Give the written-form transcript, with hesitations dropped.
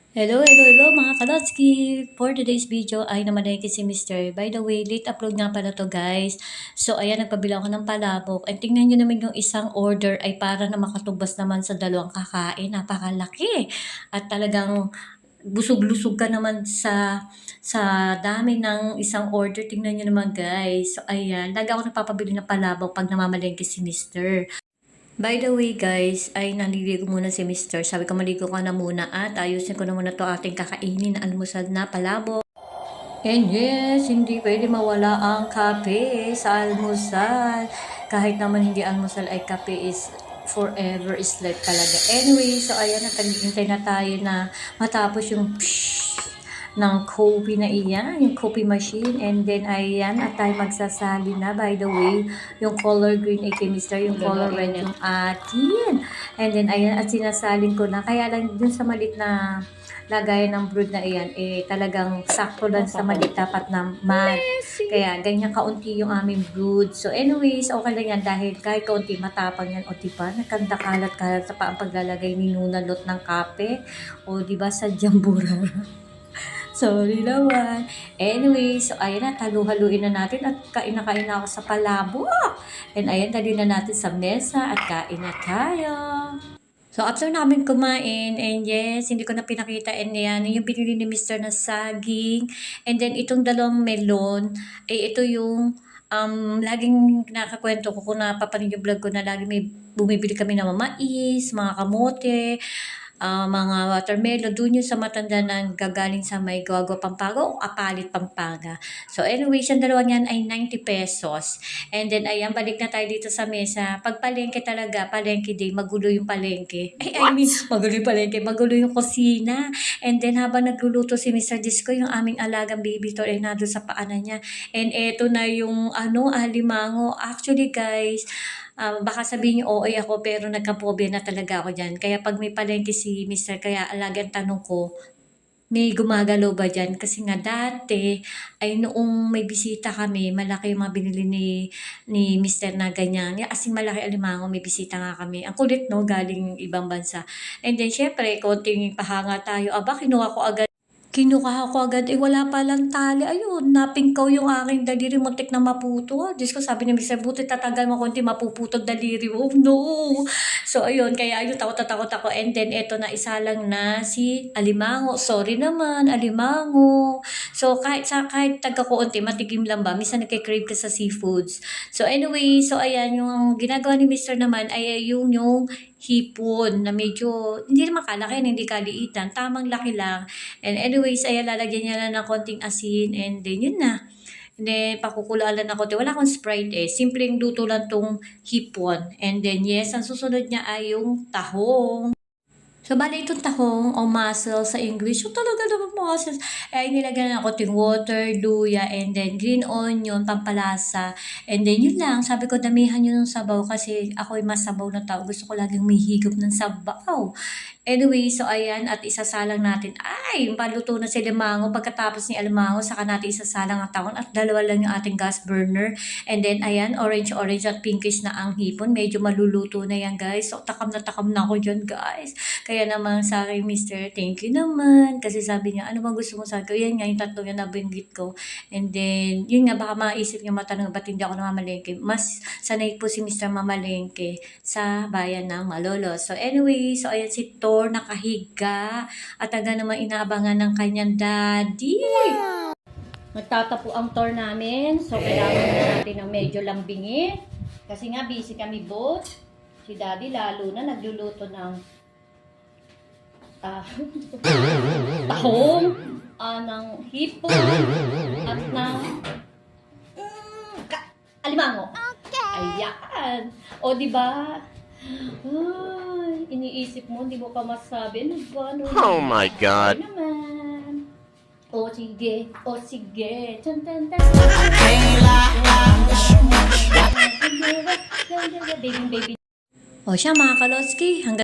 Hello mga Kalotsky! For today's video ay namalengke si Mr. By the way, late upload nga pala to guys. So ayan, nagpabila ako ng palabok. And tingnan nyo naman yung isang order ay para na makatubas naman sa dalawang kakain. Napakalaki! At talagang busog-lusog ka naman sa dami ng isang order. Tingnan nyo naman guys. So ayan, lagi ako nagpapabili ng palabok pag namamalengke si Mr. By the way guys, ay naliligo muna si Mr. Sabi ko maligo ka na muna at ayusin ko na muna to ating kakainin na almusal na palabok. And yes, hindi pwede mawala ang kape sa almusal. Kahit naman hindi almusal ay kape is forever is life talaga. Anyway, so ayan, naghihintay na tayo na matapos yung ng coffee na iyan, yung coffee machine. And then, ayan, at tayo magsasali na. By the way, yung color green ay kay Mr. Yung color red yung atin. And then, ayan, at sinasalin ko na. Kaya lang, dun sa malit na lagayan ng brood na iyan, eh, talagang sakto lang sa malit dapat na mat. Kaya, ganyan kaunti yung aming brood. So, anyways, okay lang yan dahil kahit kaunti matapang yan. O, diba, nakanda-kalat-kalat sa pa ang paglalagay ni Nunalot ng kape. O, diba, sa jambura. Sorry naman. Anyway, so ayan na, halu-haluin na natin at kain na ako sa palabok. And ayan, dali na natin sa mesa at kain na tayo. So after namin kumain, and yes, hindi ko na pinakita, and yan, yung pinili ni Mr. na saging. And then itong dalawang melon, eh ito yung laging nakakwento ko kung napapanood yung vlog ko na lagi may bumibili kami ng mais, mga kamote, mga watermelon, dun yung sa matanda na gagaling sa may Guagua, Pampanga o Apalit, Pampanga. So anyway, yung dalawa niyan ay 90 pesos. And then ayan, balik na tayo dito sa mesa. Pag palengke talaga, palengke day, magulo yung palengke. Magulo yung palengke, magulo yung kusina. And then habang nagluluto si Mr. Disco, yung aming alagang baby to ay nandun sa paanan niya. And eto na yung alimango. Actually guys, baka sabihin niyo, OA ako, pero nagka-phobia na talaga ako dyan. Kaya pag may palengke si Mr. Kaya alagang tanong ko, may gumagalaw ba dyan? Kasi nga dati, ay noong may bisita kami, malaki yung mga binili ni Mr. na ganyan. As in, malaki alimango, may bisita nga kami. Ang kulit, no? Galing ibang bansa. And then, syempre, konting pahanga tayo. Aba, kinuha ko agad, wala palang tali. Ayun, napingkaw yung aking daliri, muntik na maputo. Diyos ko, sabi ni Mr. Buti, tatagal mo konti, mapuputol daliri. Oh, no! So, ayun, kaya ayun, takot ako. And then, eto na, isa lang na si alimango. Sorry naman, alimango. So, kahit taga-kuunti, matigim lang ba? Minsan nagkikrave ka sa seafoods. So, anyway, so ayan, yung ginagawa ni Mr. naman ay yung hipon na medyo, hindi naman kalaki, hindi kaliitan, tamang laki lang. And anyways, ayan, lalagyan niya lang ng konting asin, and then yun na. And then, pakukulalan na konti. Wala akong Sprite simpleng luto lang tong hipon. And then, yes, ang susunod niya ay yung tahong. So, bali itong tahong o mussel sa English. So, talaga naman mussels. Ay, nilagyan na ako ting water, luya, and then green onion, pampalasa. And then, yun lang. Sabi ko, damihan yun ng sabaw kasi ako ay masabaw na tao. Gusto ko laging may higop ng sabaw. Anyway, so ayan, at isasalang natin. Ay, paluto na si alimango. Pagkatapos ni alimango, saka natin isasalang ang tahong at dalawa lang yung ating gas burner. And then, ayan, orange at pinkish na ang hipon. Medyo maluluto na yan, guys. So, takam na ako dyan, guys. Kaya naman sa akin, Mr. Thank you naman. Kasi sabi niya, ano bang gusto mo sa akin? Yan nga, yung tatlong yan nabanggit ko. And then, yun nga, baka maisip niya matanong, ba't hindi ako namamalengke? Mas sanay po si Mr. Mamalengke sa bayan ng Malolos. So, anyway, so ayan si Thor nakahiga at aga naman inaabangan ng kanyang daddy. Wow! Nagtatapo ang Thor namin. So, kailangan na natin ng medyo lambingin. Kasi nga, busy kami both. Si daddy lalo na nagluluto ng tahong, ng hipon, at ng alimango. Okay. Ayan. O, diba? Ay, iniisip mo, hindi mo pa masabi. Ano ba? Oh my God. Naman. O, sige. Tan, tan, tan. Baby. O, siya mga Kalotsky. Hanggang